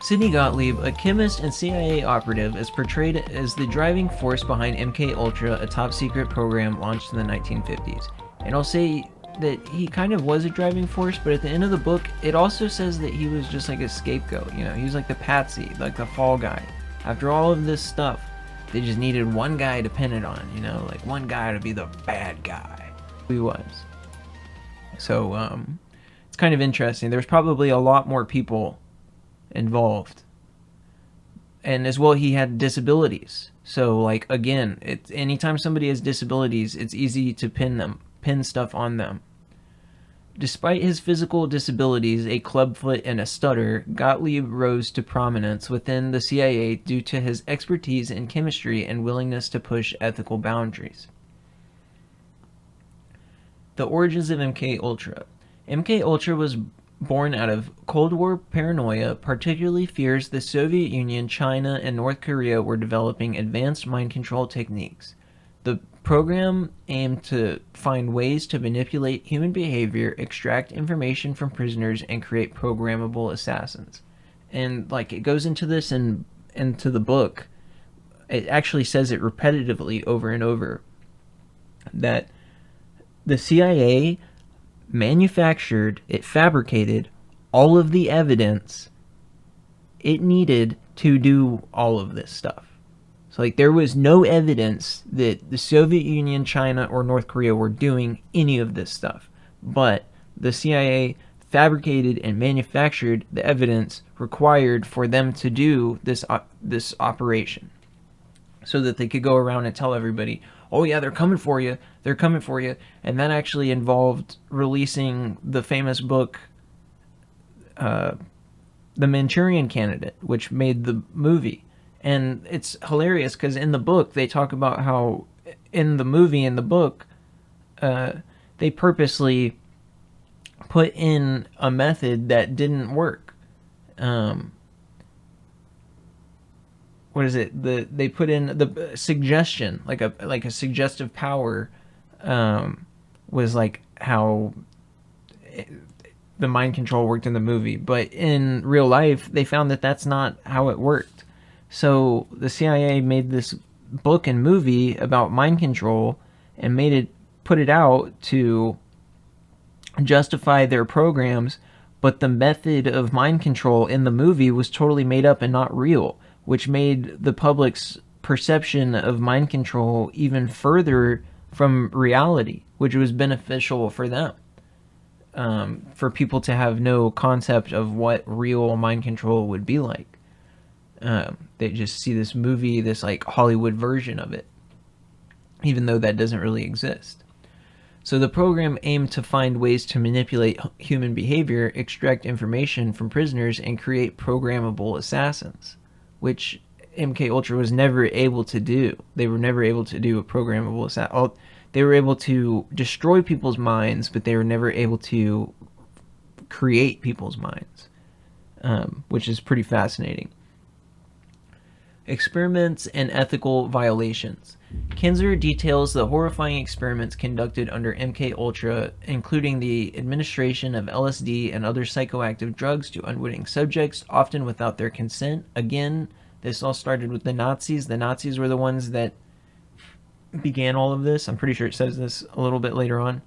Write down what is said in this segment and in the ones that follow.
Sidney Gottlieb, a chemist and CIA operative, is portrayed as the driving force behind MK Ultra, a top-secret program launched in the 1950s. And I'll say that he kind of was a driving force, but at the end of the book, it also says that he was just like a scapegoat. You know, he was like the patsy, like the fall guy. After all of this stuff, they just needed one guy to pin it on, you know, like one guy to be the bad guy. He was. So, it's kind of interesting. There's probably a lot more people involved. And as well, he had disabilities. So, like, again, anytime somebody has disabilities, it's easy to pin stuff on them. Despite his physical disabilities, a clubfoot and a stutter, Gottlieb rose to prominence within the CIA due to his expertise in chemistry and willingness to push ethical boundaries. The origins of MK Ultra. MK Ultra was born out of Cold War paranoia, particularly fears the Soviet Union, China, and North Korea were developing advanced mind control techniques. The program aimed to find ways to manipulate human behavior, extract information from prisoners, and create programmable assassins. And like it goes into this and into the book, it actually says it repetitively over and over that the CIA fabricated all of the evidence it needed to do all of this stuff. So, like, there was no evidence that the Soviet Union, China, or North Korea were doing any of this stuff. But the CIA fabricated and manufactured the evidence required for them to do this operation, so that they could go around and tell everybody, oh yeah, they're coming for you, they're coming for you. And that actually involved releasing the famous book, The Manchurian Candidate, which made the movie. And it's hilarious because in the book, they talk about how in the movie, in the book, they purposely put in a method that didn't work. What is it? They put in the suggestion, like a suggestive power, was like how the mind control worked in the movie. But in real life, they found that that's not how it worked. So the CIA made this book and movie about mind control and put it out to justify their programs, but the method of mind control in the movie was totally made up and not real, which made the public's perception of mind control even further from reality, which was beneficial for them. For people to have no concept of what real mind control would be like. They just see this movie, this like Hollywood version of it, even though that doesn't really exist. So the program aimed to find ways to manipulate human behavior, extract information from prisoners, and create programmable assassins, which MK Ultra was never able to do. They were never able to do a programmable assassin. They were able to destroy people's minds, but they were never able to create people's minds, which is pretty fascinating. Experiments and ethical violations. Kinzer details the horrifying experiments conducted under MK Ultra, including the administration of LSD and other psychoactive drugs to unwitting subjects, often without their consent. Again, this all started with the Nazis. The Nazis were the ones that began all of this. I'm pretty sure it says this a little bit later on.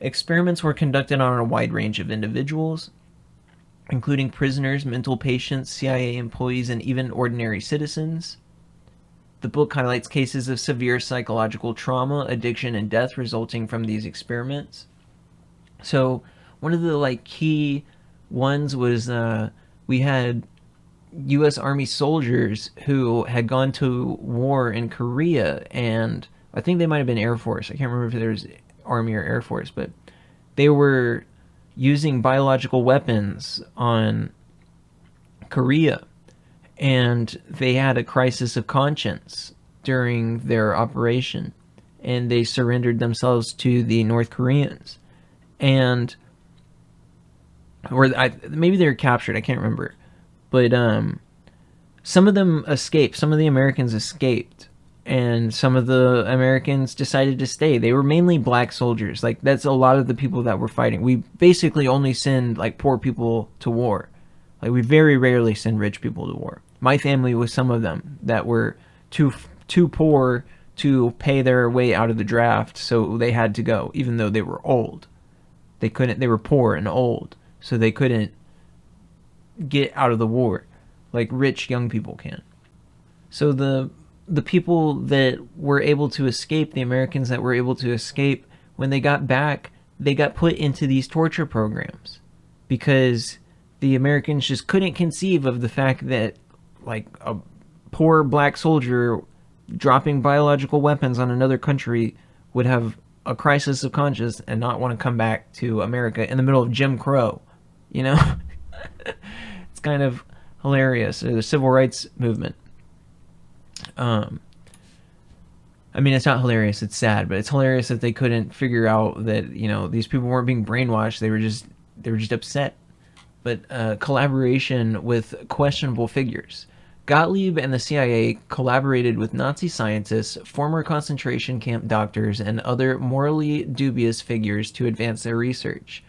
Experiments were conducted on a wide range of individuals, including prisoners, mental patients, CIA employees, and even ordinary citizens. The book highlights cases of severe psychological trauma, addiction, and death resulting from these experiments. So one of the key ones was we had U.S. Army soldiers who had gone to war in Korea, and I think they might have been Air Force. I can't remember if there was Army or Air Force, but they were using biological weapons on Korea, and they had a crisis of conscience during their operation, and they surrendered themselves to the North Koreans, and maybe they were captured, I can't remember, but some of them escaped, some of the Americans escaped, and some of the Americans decided to stay. They were mainly black soldiers. That's a lot of the people that were fighting. We basically only send poor people to war. Like, we very rarely send rich people to war. My family was some of them that were too poor to pay their way out of the draft, so they had to go, even though they were old. They couldn't. They were poor and old, so they couldn't get out of the war like rich young people can. So the people that were able to escape, the Americans that were able to escape, when they got back, they got put into these torture programs because the Americans just couldn't conceive of the fact that, like, a poor black soldier dropping biological weapons on another country would have a crisis of conscience and not want to come back to America in the middle of Jim Crow. You know? It's kind of hilarious. The civil rights movement. I mean, it's not hilarious, it's sad, but it's hilarious that they couldn't figure out that, these people weren't being brainwashed. They were just upset. But collaboration with questionable figures. Gottlieb and the CIA collaborated with Nazi scientists, former concentration camp doctors, and other morally dubious figures to advance their research.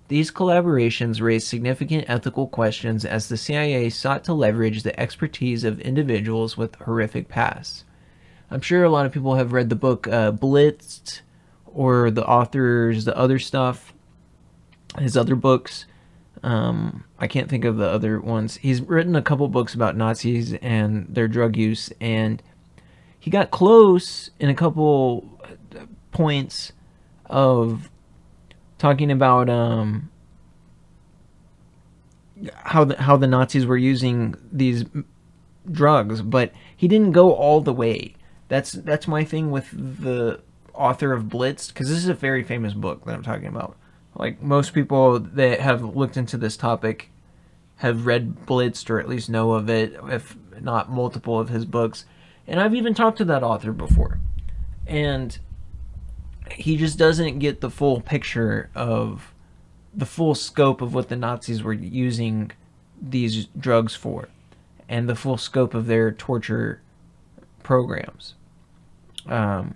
These collaborations raised significant ethical questions as the CIA sought to leverage the expertise of individuals with horrific pasts. I'm sure a lot of people have read the book Blitzed, or the author's the other stuff, his other books. I can't think of the other ones. He's written a couple books about Nazis and their drug use, and he got close in a couple points of talking about how the Nazis were using these drugs, but he didn't go all the way. That's my thing with the author of Blitzed, because this is a very famous book that I'm talking about. Like, most people that have looked into this topic have read Blitzed, or at least know of it, if not multiple of his books. And I've even talked to that author before. And he just doesn't get the full picture of the full scope of what the Nazis were using these drugs for, and the full scope of their torture programs. So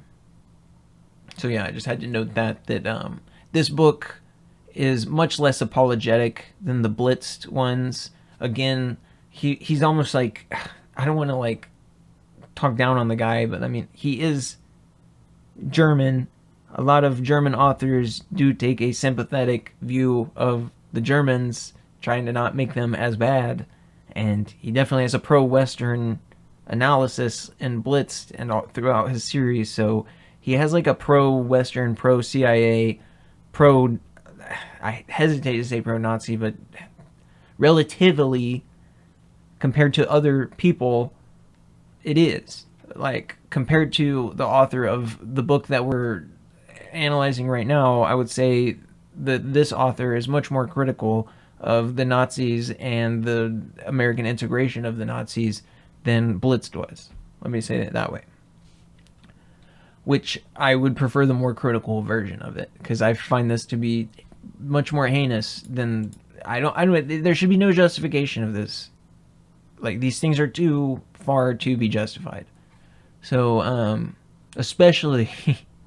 yeah, I just had to note that this book is much less apologetic than the Blitzed ones. Again, he's almost like, I don't want to like talk down on the guy, but I mean, he is German. A lot of German authors do take a sympathetic view of the Germans, trying to not make them as bad, and he definitely has a pro-Western analysis in Blitzed and all throughout his series. So he has like a pro-Western, pro-CIA, I hesitate to say pro-Nazi, but relatively, compared to other people, it is. Like, compared to the author of the book that we're analyzing right now, I would say that this author is much more critical of the Nazis and the American integration of the Nazis than Blitzed was. Let me say it that way. Which I would prefer the more critical version of it, because I find this to be much more heinous than I don't. There should be no justification of this. Like, these things are too far to be justified. So, especially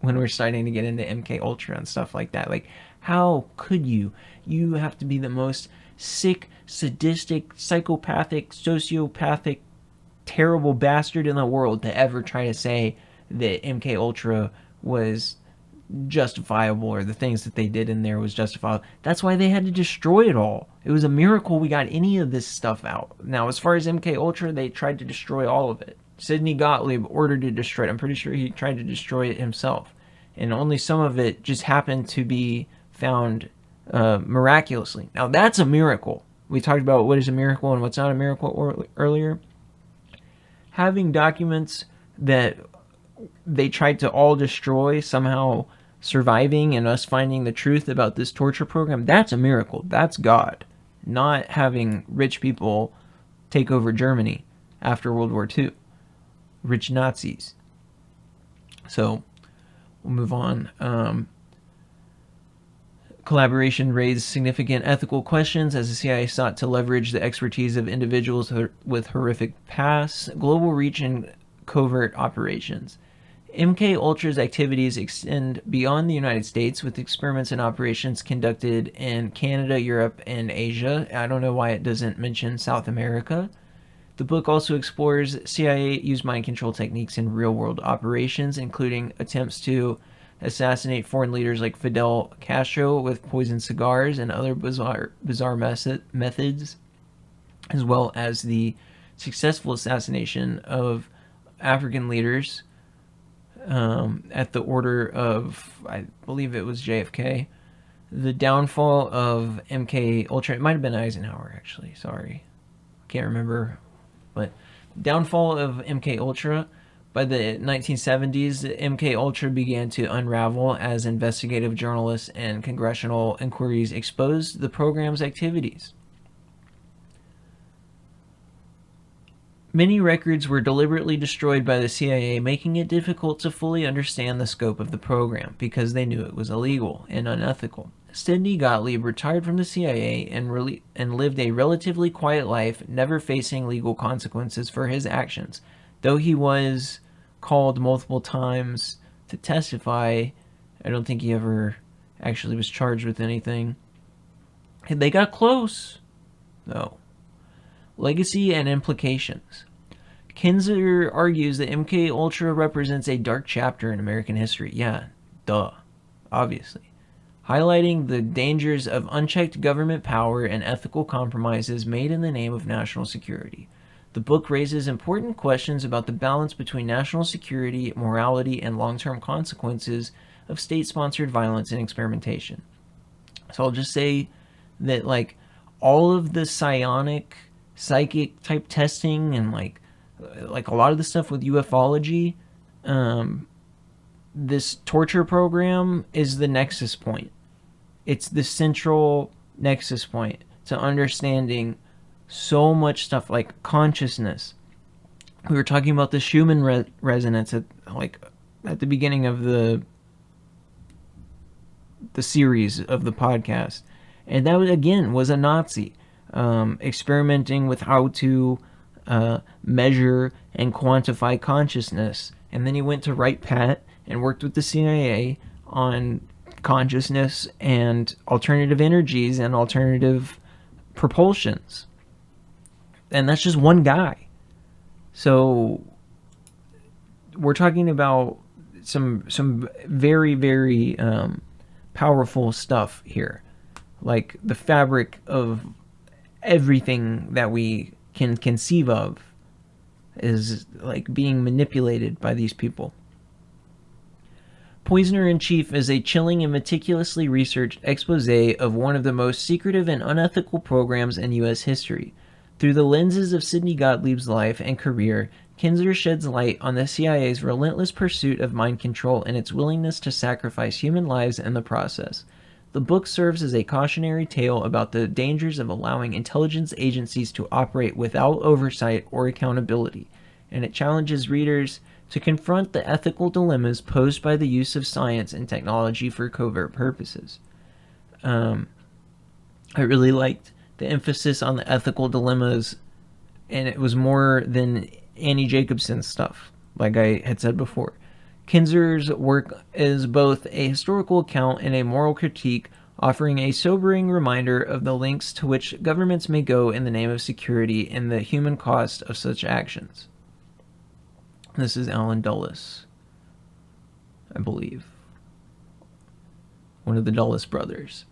when we're starting to get into MK Ultra and stuff like that. Like, how could you? You have to be the most sick, sadistic, psychopathic, sociopathic, terrible bastard in the world to ever try to say that MK Ultra was justifiable, or the things that they did in there was justifiable. That's why they had to destroy it all. It was a miracle we got any of this stuff out. Now, as far as MK Ultra, they tried to destroy all of it. Sidney Gottlieb ordered to destroy it. I'm pretty sure he tried to destroy it himself, and only some of it just happened to be found miraculously. Now, that's a miracle. We talked about what is a miracle and what's not a miracle earlier. Having documents that they tried to all destroy somehow surviving, and us finding the truth about this torture program, that's a miracle. That's God. Not having rich people take over Germany after World War II. Rich Nazis. So, we'll move on. Collaboration raised significant ethical questions as the CIA sought to leverage the expertise of individuals with horrific pasts, global reach, and covert operations. MK Ultra's activities extend beyond the United States, with experiments and operations conducted in Canada, Europe, and Asia. I don't know why it doesn't mention South America. The book also explores CIA used mind control techniques in real world operations, including attempts to assassinate foreign leaders like Fidel Castro with poisoned cigars and other bizarre methods, as well as the successful assassination of African leaders at the order of, I believe it was JFK. The downfall of MK Ultra, it might have been Eisenhower actually, sorry. Can't remember. But downfall of MK Ultra. By the 1970s, MK Ultra began to unravel as investigative journalists and congressional inquiries exposed the program's activities. Many records were deliberately destroyed by the CIA, making it difficult to fully understand the scope of the program because they knew it was illegal and unethical. Sidney Gottlieb retired from the CIA and lived a relatively quiet life, never facing legal consequences for his actions. Though he was called multiple times to testify, I don't think he ever actually was charged with anything. They got close, though. Legacy and implications. Kinzer argues that MK Ultra represents a dark chapter in American history. Yeah, duh, obviously. Highlighting the dangers of unchecked government power and ethical compromises made in the name of national security. The book raises important questions about the balance between national security, morality, and long-term consequences of state-sponsored violence and experimentation. So I'll just say that, like, all of the psychic type testing and like a lot of the stuff with ufology, this torture program is the nexus point. It's the central nexus point to understanding so much stuff like consciousness. We were talking about the Schumann resonance at the beginning of the series of the podcast, and that again was a Nazi experimenting with how to measure and quantify consciousness. And then he went to Wright Pat and worked with the CIA on consciousness and alternative energies and alternative propulsions. And that's just one guy. So we're talking about some very, very powerful stuff here. Like the fabric of everything that we can conceive of is like being manipulated by these people. Poisoner in Chief is a chilling and meticulously researched expose of one of the most secretive and unethical programs in U.S. history. Through the lenses of Sidney Gottlieb's life and career, Kinzer sheds light on the CIA's relentless pursuit of mind control and its willingness to sacrifice human lives in the process. The book serves as a cautionary tale about the dangers of allowing intelligence agencies to operate without oversight or accountability, and it challenges readers to confront the ethical dilemmas posed by the use of science and technology for covert purposes. I really liked the emphasis on the ethical dilemmas, and it was more than Annie Jacobsen's stuff, like I had said before. Kinzer's work is both a historical account and a moral critique, offering a sobering reminder of the lengths to which governments may go in the name of security and the human cost of such actions. This is Alan Dulles, I believe. One of the Dulles brothers.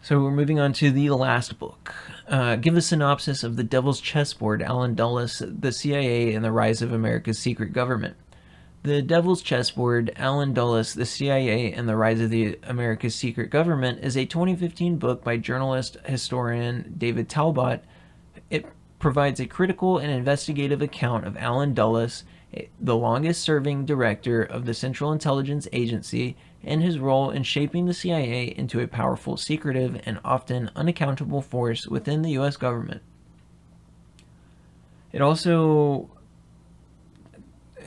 So we're moving on to the last book. Give a synopsis of The Devil's Chessboard, Alan Dulles, The CIA and the Rise of America's Secret Government. The Devil's Chessboard, Alan Dulles, The CIA and the Rise of America's Secret Government is a 2015 book by journalist historian David Talbot. It provides a critical and investigative account of Alan Dulles, the longest-serving director of the Central Intelligence Agency, and his role in shaping the CIA into a powerful, secretive, and often unaccountable force within the U.S. government. It also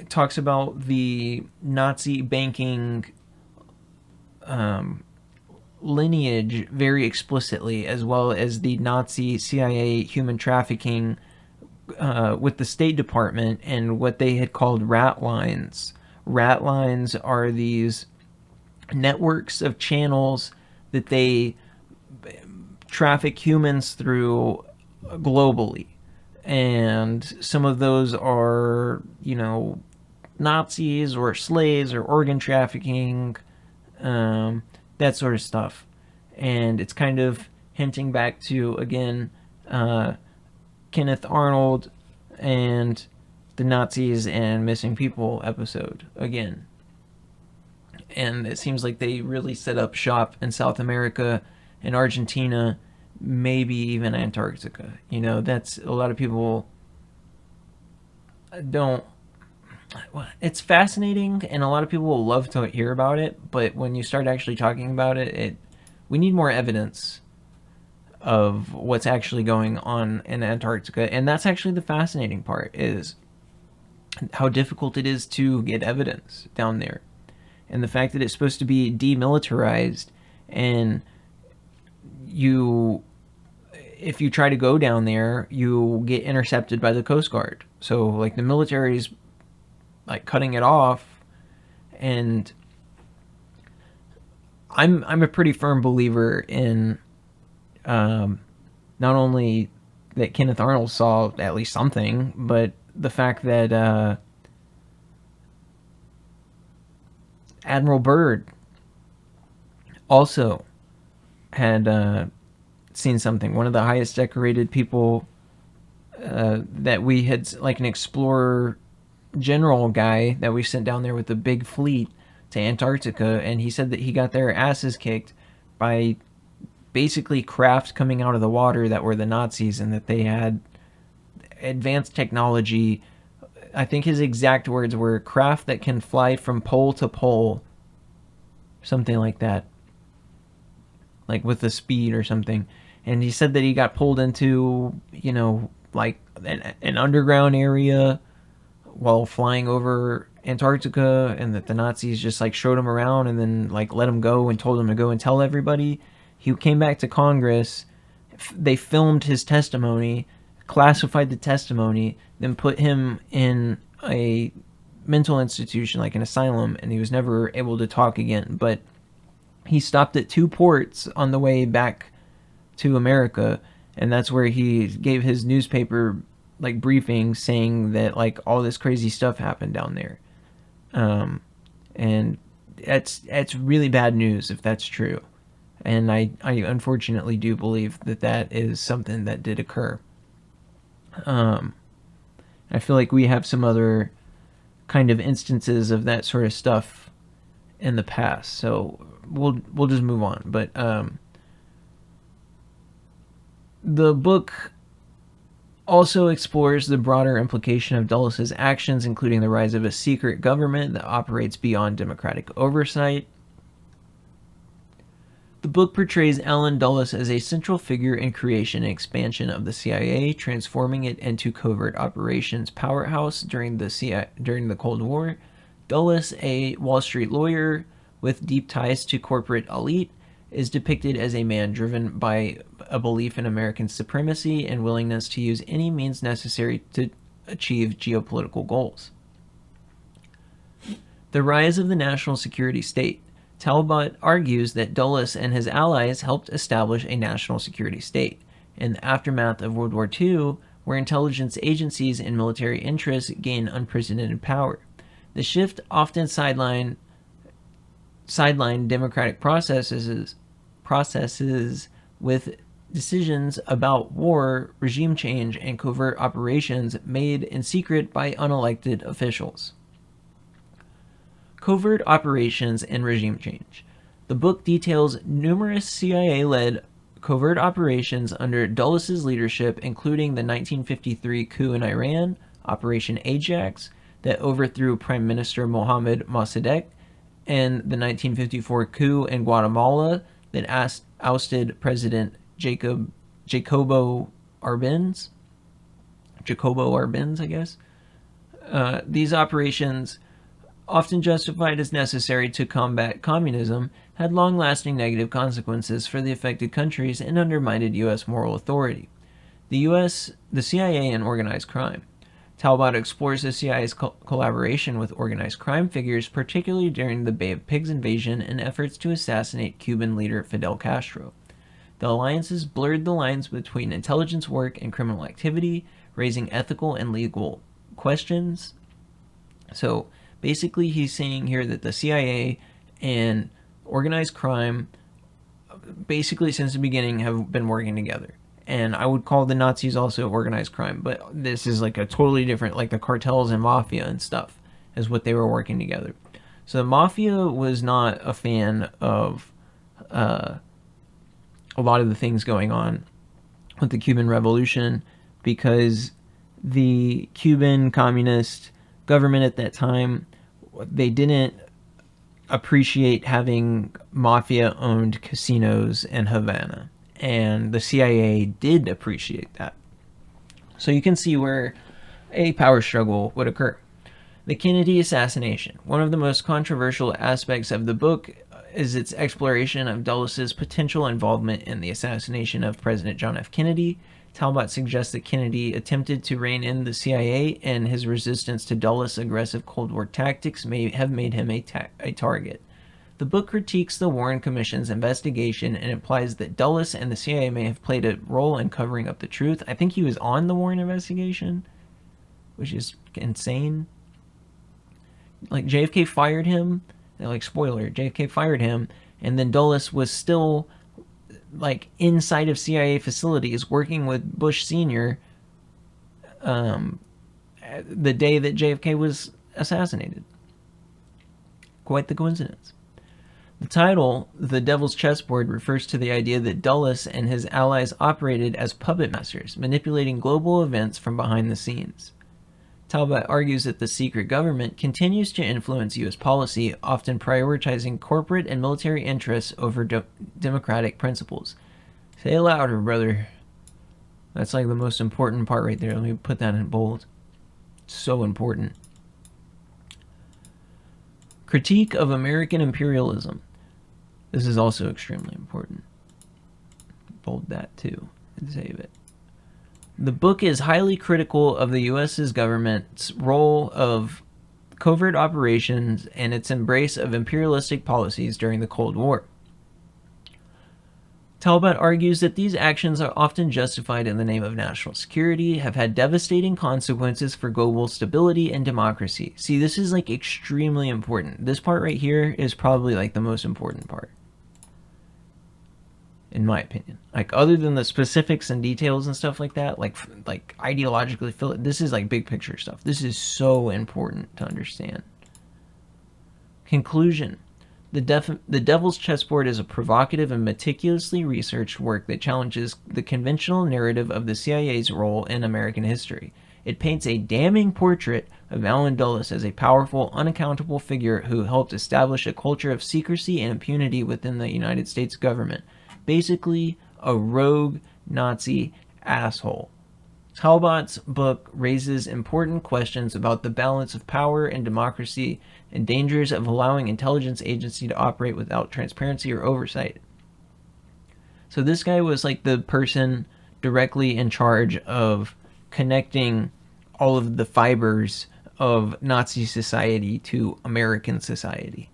talks about the Nazi banking lineage very explicitly, as well as the Nazi CIA human trafficking with the State Department and what they had called rat lines rat lines are these networks of channels that they traffic humans through globally. And some of those are, Nazis or slaves or organ trafficking, that sort of stuff. And it's kind of hinting back to, again, Kenneth Arnold and the Nazis and missing people episode again. And it seems like they really set up shop in South America and Argentina, maybe even Antarctica. That's a lot of people don't. It's fascinating, and a lot of people will love to hear about it. But when you start actually talking about it, we need more evidence of what's actually going on in Antarctica, and that's actually the fascinating part, is how difficult it is to get evidence down there, and the fact that it's supposed to be demilitarized, and if you try to go down there, you get intercepted by the Coast Guard. So like the military's like cutting it off, and I'm a pretty firm believer in not only that Kenneth Arnold saw at least something, but the fact that Admiral Byrd also had seen something. One of the highest decorated people that we had, like an explorer general guy that we sent down there with a big fleet to Antarctica, and he said that he got their asses kicked by basically craft coming out of the water that were the Nazis, and that they had advanced technology. I think his exact words were craft that can fly from pole to pole, something like that, like with the speed or something. And he said that he got pulled into, like an underground area while flying over Antarctica, and that the Nazis just like showed him around and then like let him go and told him to go and tell everybody. He came back to Congress. They filmed his testimony, classified the testimony, then put him in a mental institution, like an asylum, and he was never able to talk again. But he stopped at 2 ports on the way back to America, and that's where he gave his newspaper like briefing, saying that like all this crazy stuff happened down there. And it's really bad news if that's true. And I unfortunately do believe that is something that did occur. I feel like we have some other kind of instances of that sort of stuff in the past, so we'll just move on. But the book also explores the broader implication of Dulles' actions, including the rise of a secret government that operates beyond democratic oversight. The book portrays Allen Dulles as a central figure in creation and expansion of the CIA, transforming it into covert operations powerhouse during the Cold War. Dulles, a Wall Street lawyer with deep ties to corporate elite, is depicted as a man driven by a belief in American supremacy and willingness to use any means necessary to achieve geopolitical goals. The rise of the national security state. Talbot argues that Dulles and his allies helped establish a national security state. In the aftermath of World War II, where intelligence agencies and military interests gained unprecedented power. The shift often sidelined democratic processes with decisions about war, regime change, and covert operations made in secret by unelected officials. Covert operations and regime change. The book details numerous CIA-led covert operations under Dulles' leadership, including the 1953 coup in Iran, Operation Ajax, that overthrew Prime Minister Mohammad Mossadegh, and the 1954 coup in Guatemala that ousted President Jacobo Arbenz, I guess. These operations, often justified as necessary to combat communism, had long-lasting negative consequences for the affected countries and undermined U.S. moral authority. The CIA and organized crime. Talbot explores the CIA's collaboration with organized crime figures, particularly during the Bay of Pigs invasion and efforts to assassinate Cuban leader Fidel Castro. The alliances blurred the lines between intelligence work and criminal activity, raising ethical and legal questions. So basically, he's saying here that the CIA and organized crime, basically since the beginning, have been working together. And I would call the Nazis also organized crime, but this is like a totally different, like the cartels and mafia and stuff is what they were working together. So the mafia was not a fan of a lot of the things going on with the Cuban Revolution, because the Cuban communist government at that time, they didn't appreciate having mafia-owned casinos in Havana, and the CIA did appreciate that. So you can see where a power struggle would occur. The Kennedy assassination. One of the most controversial aspects of the book is its exploration of Dulles' potential involvement in the assassination of President John F. Kennedy. Talbot suggests that Kennedy attempted to rein in the CIA, and his resistance to Dulles' aggressive Cold War tactics may have made him a target. The book critiques the Warren Commission's investigation and implies that Dulles and the CIA may have played a role in covering up the truth. I think he was on the Warren investigation, which is insane. Like, JFK fired him. Like, spoiler, JFK fired him, and then Dulles was still like inside of CIA facilities working with Bush Sr. The day that JFK was assassinated. Quite the coincidence. The title, The Devil's Chessboard, refers to the idea that Dulles and his allies operated as puppet masters, manipulating global events from behind the scenes. Talbot argues that the secret government continues to influence U.S. policy, often prioritizing corporate and military interests over democratic principles. Say it louder, brother. That's like the most important part right there. Let me put that in bold. So important. Critique of American imperialism. This is also extremely important. Bold that too and save it. The book is highly critical of the U.S.'s government's role of covert operations and its embrace of imperialistic policies during the Cold War. Talbot argues that these actions are often justified in the name of national security, have had devastating consequences for global stability and democracy. See, this is like extremely important. This part right here is probably like the most important part, in my opinion. Like, other than the specifics and details and stuff like that, like ideologically, this is like big picture stuff. This is so important to understand. Conclusion. The Devil's Chessboard is a provocative and meticulously researched work that challenges the conventional narrative of the CIA's role in American history. It paints a damning portrait of Allen Dulles as a powerful, unaccountable figure who helped establish a culture of secrecy and impunity within the United States government. Basically, a rogue Nazi asshole. Talbot's book raises important questions about the balance of power and democracy and dangers of allowing intelligence agency to operate without transparency or oversight. So this guy was like the person directly in charge of connecting all of the fibers of Nazi society to American society.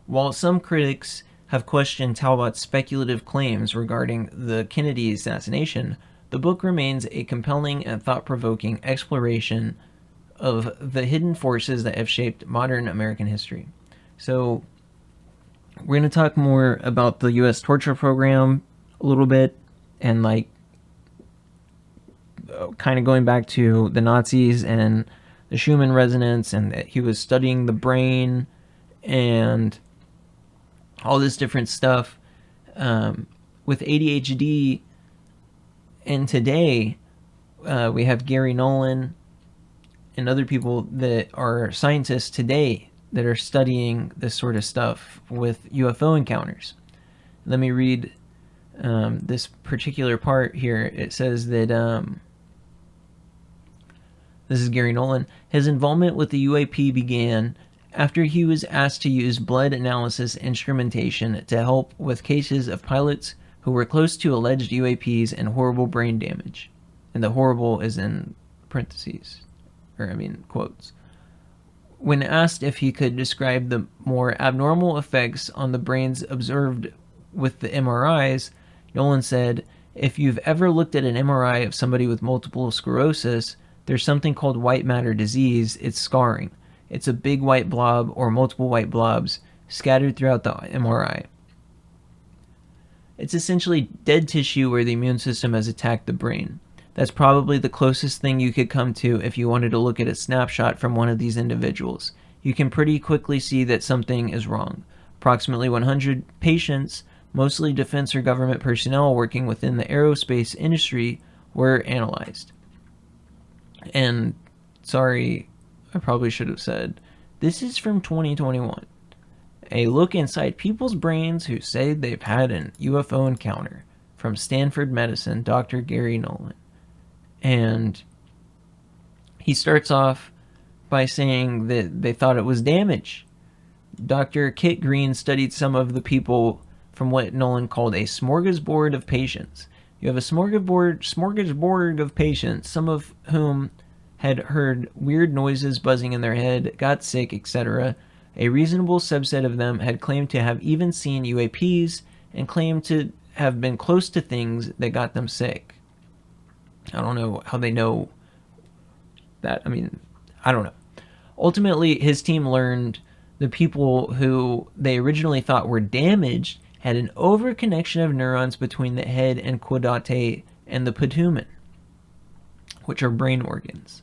While some critics have questioned Talbot's speculative claims regarding the Kennedy assassination, the book remains a compelling and thought-provoking exploration of the hidden forces that have shaped modern American history. So we're going to talk more about the U.S. torture program a little bit, and like kind of going back to the Nazis and the Schumann resonance, and that he was studying the brain and all this different stuff with ADHD. And today we have Gary Nolan and other people that are scientists today that are studying this sort of stuff with UFO encounters. Let me read this particular part here. It says that this is Gary Nolan. His involvement with the UAP began after he was asked to use blood analysis instrumentation to help with cases of pilots who were close to alleged UAPs and horrible brain damage. And the horrible is in parentheses, or I mean quotes. When asked if he could describe the more abnormal effects on the brains observed with the MRIs, Nolan said, "If you've ever looked at an MRI of somebody with multiple sclerosis, there's something called white matter disease. It's scarring. It's a big white blob or multiple white blobs scattered throughout the MRI. It's essentially dead tissue where the immune system has attacked the brain. That's probably the closest thing you could come to if you wanted to look at a snapshot from one of these individuals. You can pretty quickly see that something is wrong. Approximately 100 patients, mostly defense or government personnel working within the aerospace industry, were analyzed." And sorry, I probably should have said, this is from 2021. A look inside people's brains who say they've had an UFO encounter, from Stanford Medicine, Dr. Gary Nolan. And he starts off by saying that they thought it was damage. Dr. Kit Green studied some of the people from what Nolan called a smorgasbord of patients. You have a smorgasbord of patients, some of whom had heard weird noises buzzing in their head, got sick, etc. A reasonable subset of them had claimed to have even seen UAPs and claimed to have been close to things that got them sick. I don't know how they know that. I mean, I don't know. Ultimately, his team learned the people who they originally thought were damaged had an overconnection of neurons between the head and caudate and the putamen, which are brain organs.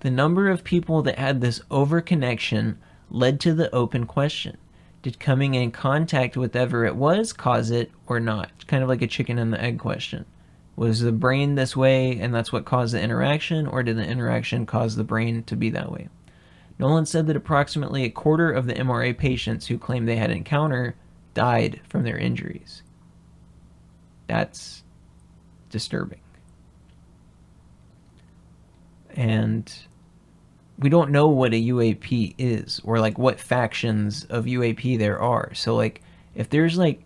The number of people that had this overconnection led to the open question: did coming in contact with whatever it was cause it or not? Kind of like a chicken and the egg question. Was the brain this way and that's what caused the interaction, or did the interaction cause the brain to be that way? Nolan said that approximately a quarter of the MRA patients who claimed they had an encounter died from their injuries. That's disturbing. And we don't know what a UAP is, or like what factions of UAP there are. So like if there's like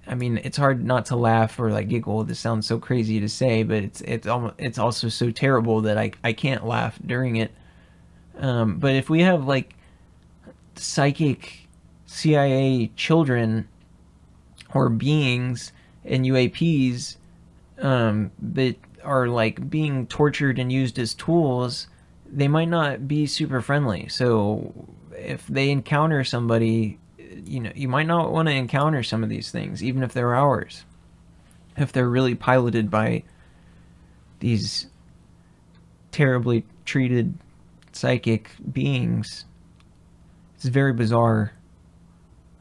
I mean, it's hard not to laugh or like giggle. This sounds so crazy to say, but it's also so terrible that I can't laugh during it. But if we have like psychic CIA children or beings in UAPs that are like being tortured and used as tools, they might not be super friendly. So if they encounter somebody, you might not want to encounter some of these things, even if they're ours. If they're really piloted by these terribly treated psychic beings, it's very bizarre.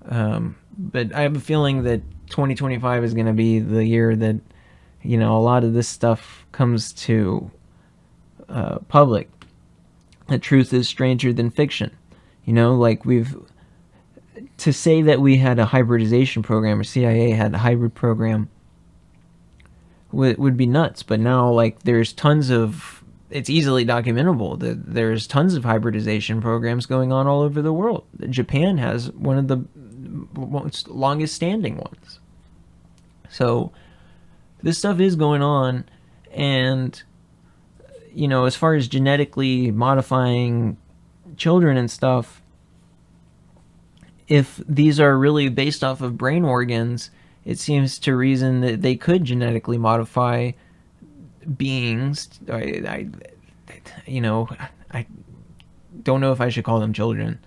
But I have a feeling that 2025 is going to be the year that, a lot of this stuff comes to public. The truth is stranger than fiction. Like to say that we had a hybridization program, or CIA had a hybrid program, would be nuts. But now, like, there's tons of, it's easily documentable that there's tons of hybridization programs going on all over the world. Japan has one of the longest standing ones. So this stuff is going on. And, as far as genetically modifying children and stuff, if these are really based off of brain organs, it seems to reason that they could genetically modify beings. I don't know if I should call them children.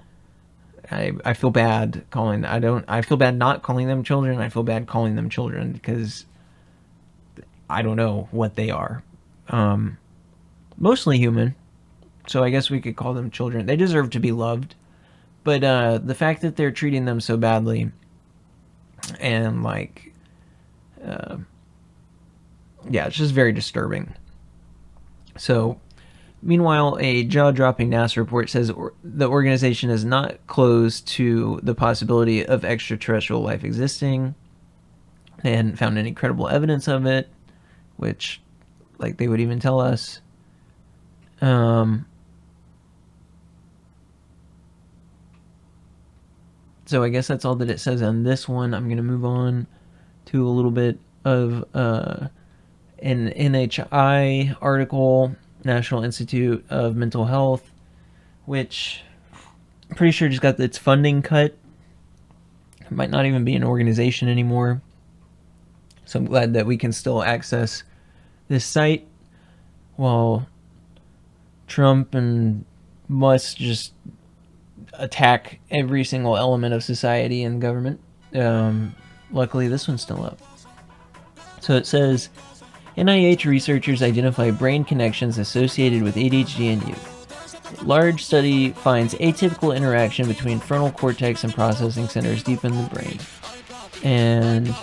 I feel bad calling. I feel bad not calling them children. I feel bad calling them children because I don't know what they are. Mostly human, so I guess we could call them children. They deserve to be loved. But the fact that they're treating them so badly, and it's just very disturbing. So, meanwhile, a jaw-dropping NASA report says the organization is not closed to the possibility of extraterrestrial life existing. They hadn't found any credible evidence of it, which, they would even tell us. So I guess that's all that it says on this one. I'm going to move on to a little bit of an NHI article, National Institute of Mental Health, which I'm pretty sure just got its funding cut. It might not even be an organization anymore. So I'm glad that we can still access this site while Trump and Musk just attack every single element of society and government. Luckily, this one's still up. So it says NIH researchers identify brain connections associated with ADHD in youth. Large study finds atypical interaction between frontal cortex and processing centers deep in the brain. And